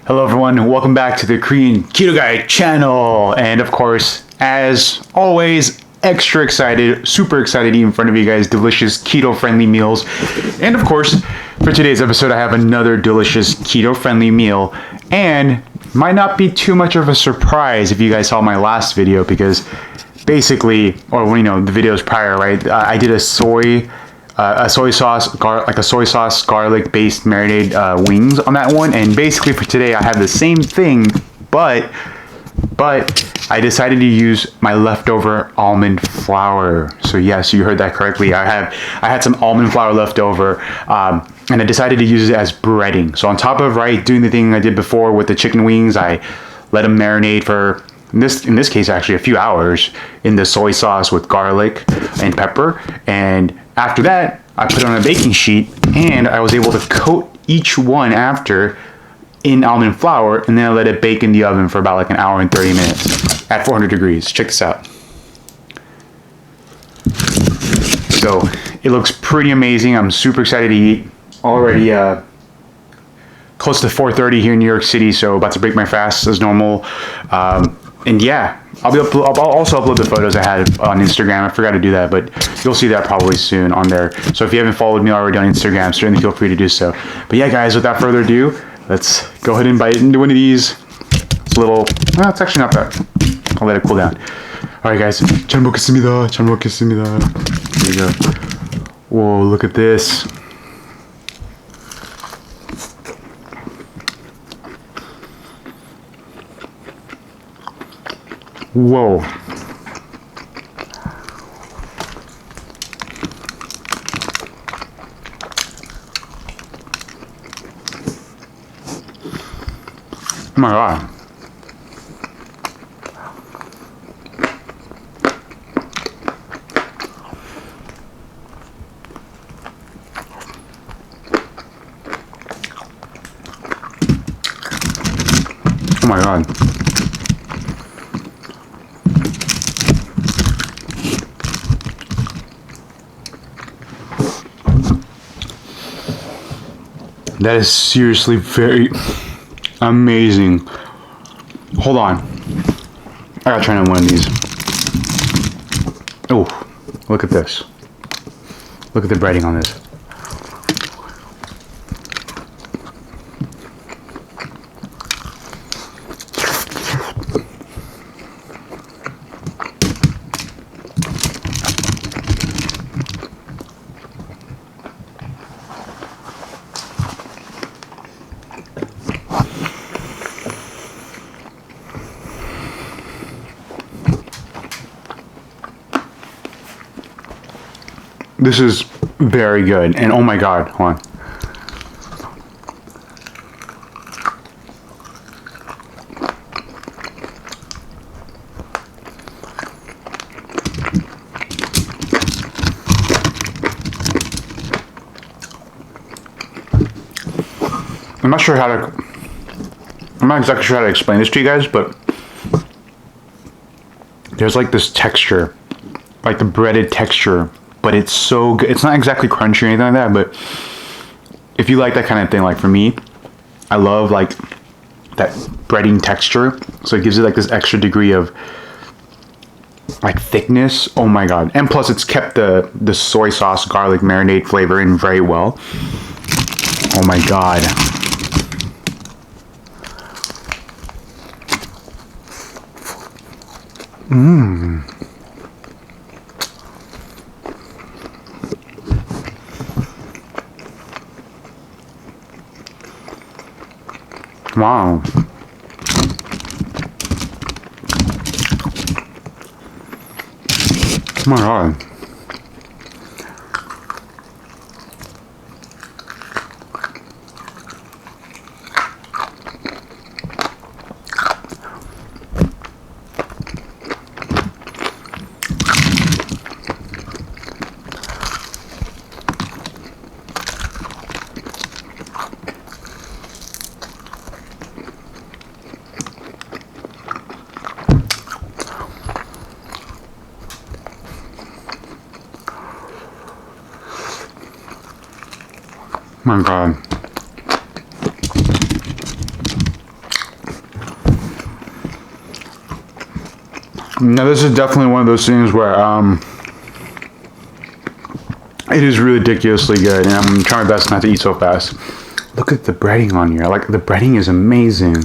Hello everyone, welcome back to the KoreanKetoGuy channel. And of course, as always, extra excited, super excited to eat in front of you guys delicious keto-friendly meals. And of course, for today's episode, I have another delicious keto-friendly meal. And might not be too much of a surprise if you guys saw my last video, because basically, or the videos prior, right? I did a soy sauce garlic based marinade wings on that one, and basically for today I have the same thing, but I decided to use my leftover almond flour. So yes, you heard that correctly. I had some almond flour left over, and I decided to use it as breading. So on top of doing the thing I did before with the chicken wings, I let them marinate for in this case actually a few hours in the soy sauce with garlic and pepper, and after that, I put it on a baking sheet, and I was able to coat each one after in almond flour, and then I let it bake in the oven for about like an hour and 30 minutes at 400 degrees. Check this out. So it looks pretty amazing. I'm super excited to eat. Already close to 4:30 here in New York City, so about to break my fast as normal. And yeah, I'll also upload the photos I had on Instagram. I forgot to do that, but you'll see that probably soon on there. So if you haven't followed me already on Instagram, certainly feel free to do so. But yeah, guys, without further ado, let's go ahead and bite into one of these. It's a little, well, it's actually not bad. I'll let it cool down. All right, guys. 잘 먹겠습니다. 잘 먹겠습니다. Here we go. Whoa, look at this. Whoa. Oh my God. Oh my God. That is seriously very amazing. Hold on. I gotta try one of these. Oh, look at this. Look at the breading on this. This is very good, and oh my God, hold on. I'm not exactly sure how to explain this to you guys, but there's like this texture, like the breaded texture. But it's so good. It's not exactly crunchy or anything like that, but if you like that kind of thing, like for me, I love like that breading texture. So it gives it like this extra degree of like thickness. Oh my God. And plus it's kept the soy sauce garlic marinade flavor in very well. Oh my God. Mmm. Wow. Oh my God. My God. Now this is definitely one of those things where it is ridiculously good, and I'm trying my best not to eat so fast. Look at the breading on here. Like, the breading is amazing.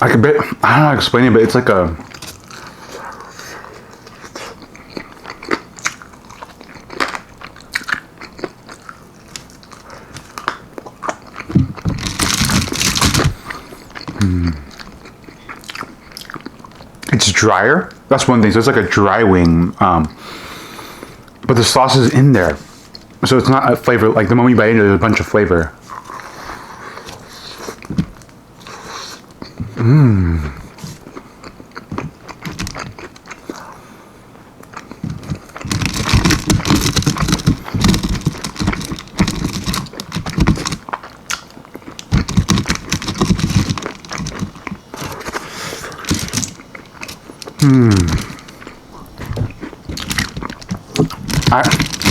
Like a bit, I don't know how to explain it, but it's like a... It's drier. That's one thing. So it's like a dry wing, but the sauce is in there, so it's not a flavor. Like the moment you bite into it, there's a bunch of flavor.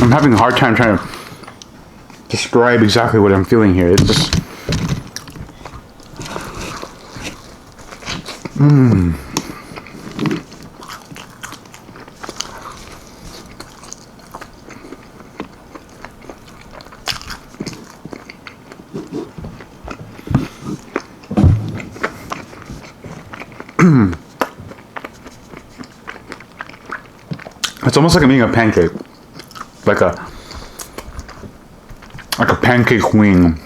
I'm having a hard time trying to describe exactly what I'm feeling here. It's just... It's almost like I'm eating a pancake. Like a pancake wing.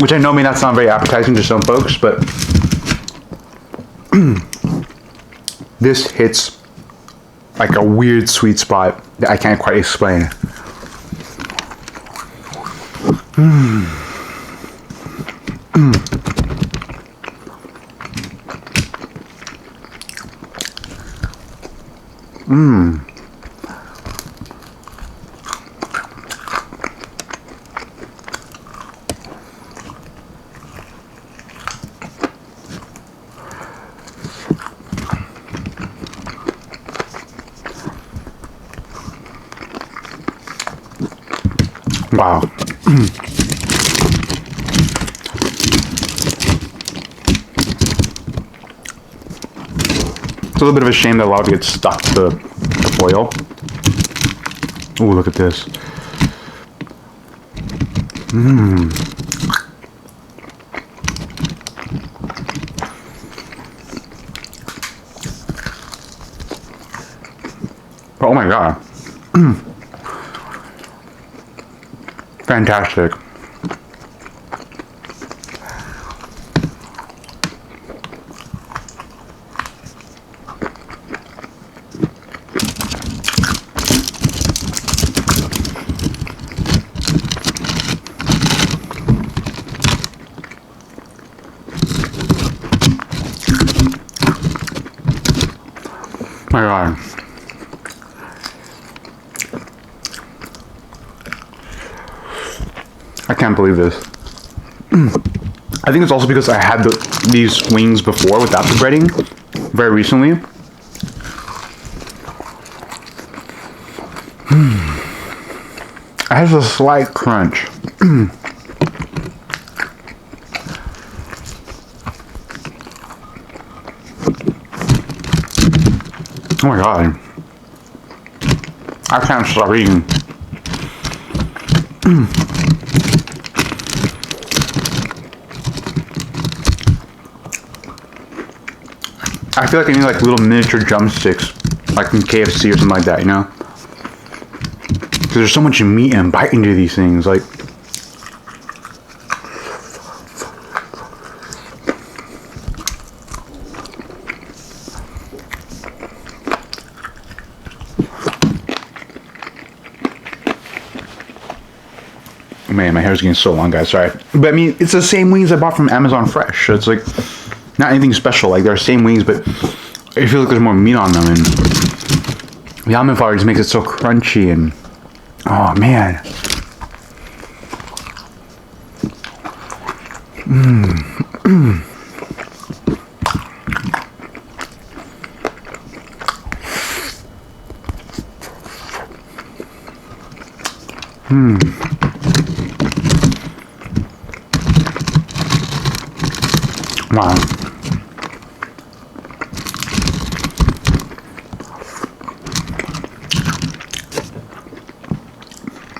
Which I know may not sound very appetizing to some folks, but this hits like a weird sweet spot that I can't quite explain. Wow. It's a little bit of a shame that a lot of it gets stuck to the foil. Ooh, look at this. Oh my god. Fantastic. My god. I can't believe this. I think it's also because I had these wings before without the breading very recently. It has a slight crunch. Oh my god. I can't stop eating. I feel like I need like little miniature drumsticks, like from KFC or something like that, you know? Because there's so much meat and bite into these things, like... Man, my hair's getting so long, guys, sorry. But I mean, it's the same wings I bought from Amazon Fresh, so it's like... Not anything special, like they're the same wings, but I feel like there's more meat on them, and The almond flour just makes it so crunchy and oh man. Wow.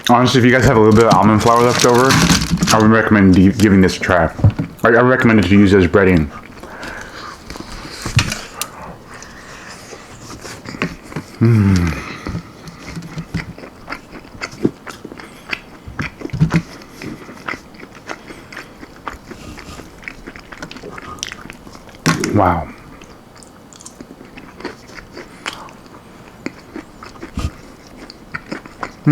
Honestly, if you guys have a little bit of almond flour left over, I would recommend giving this a try. I recommend it to use as breading. Wow. Oh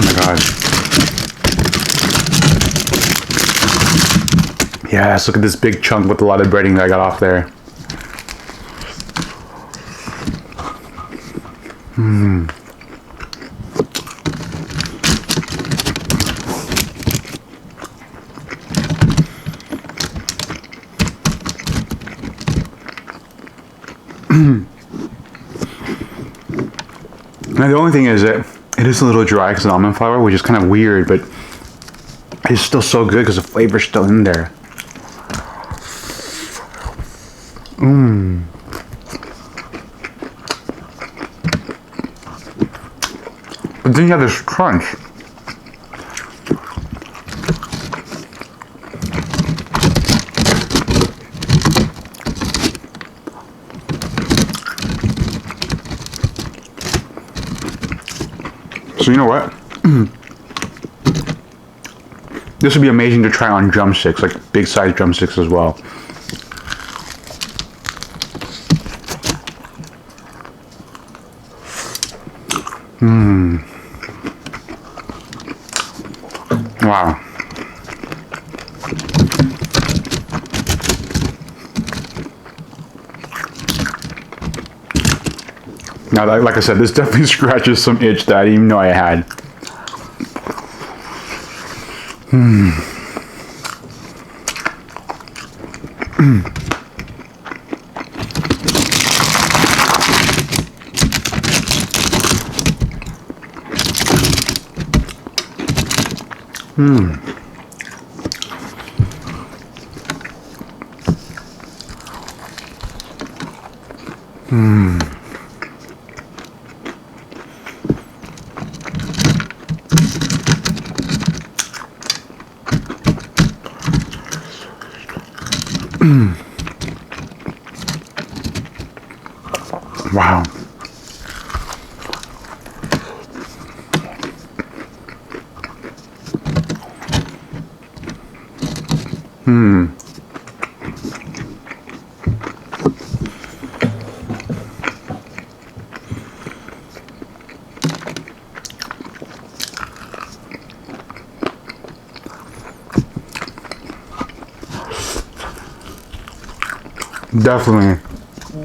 my god. Yes, look at this big chunk with a lot of breading that I got off there. Now the only thing is that it is a little dry because of almond flour, which is kind of weird, but it's still so good because the flavor's still in there. But then you have this crunch. So you know what? This would be amazing to try on drumsticks, like big size drumsticks as well. Wow. Now, like I said, this definitely scratches some itch that I didn't even know I had. Wow. Definitely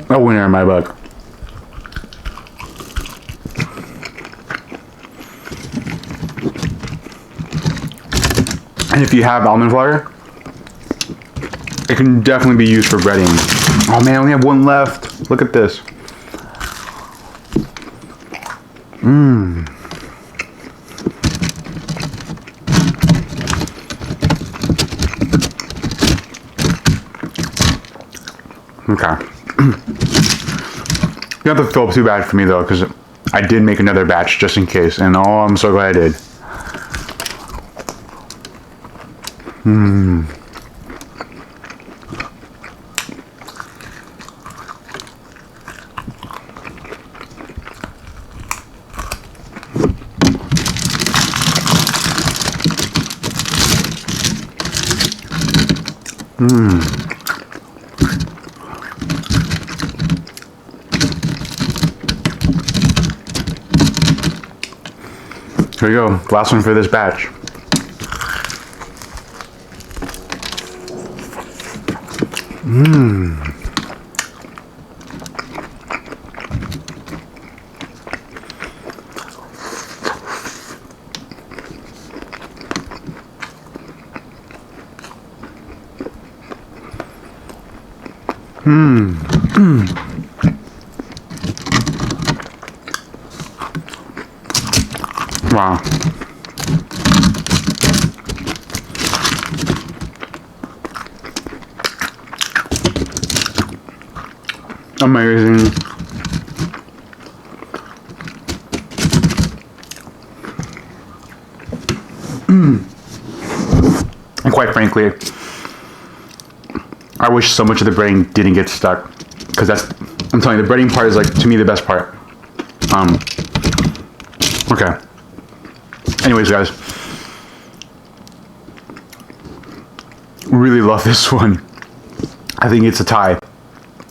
a winner in my book. And if you have almond flour, it can definitely be used for breading. Oh man, I only have one left. Look at this. Okay. You don't have to feel too bad for me though, because I did make another batch just in case, and oh, I'm so glad I did. Here we go. Last one for this batch. Wow. Amazing. And quite frankly, I wish so much of the breading didn't get stuck, because I'm telling you, the breading part is like, to me, the best part. Okay. Anyways, guys, really love this one. I think it's a tie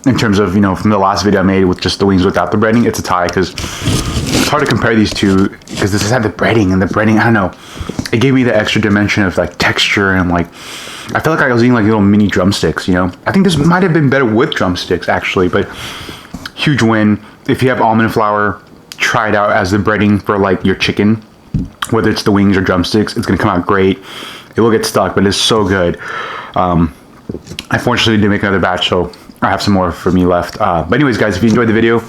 in terms of, from the last video I made with just the wings without the breading. It's a tie because it's hard to compare these two, because this has had the breading, and the breading, I don't know, it gave me the extra dimension of like texture, and like I felt like I was eating like little mini drumsticks. I think this might have been better with drumsticks actually, but huge win. If you have almond flour, try it out as the breading for like your chicken, whether it's the wings or drumsticks. It's gonna come out great. It will get stuck, but it's so good. I fortunately did make another batch, so I have some more for me left. But anyways, guys, if you enjoyed the video,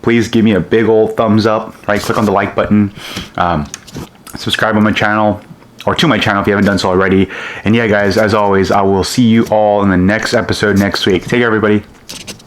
please give me a big old thumbs up, right? Click on the like button, subscribe on my channel, or to my channel if you haven't done so already. And yeah, guys, as always, I will see you all in the next episode next week. Take care, everybody.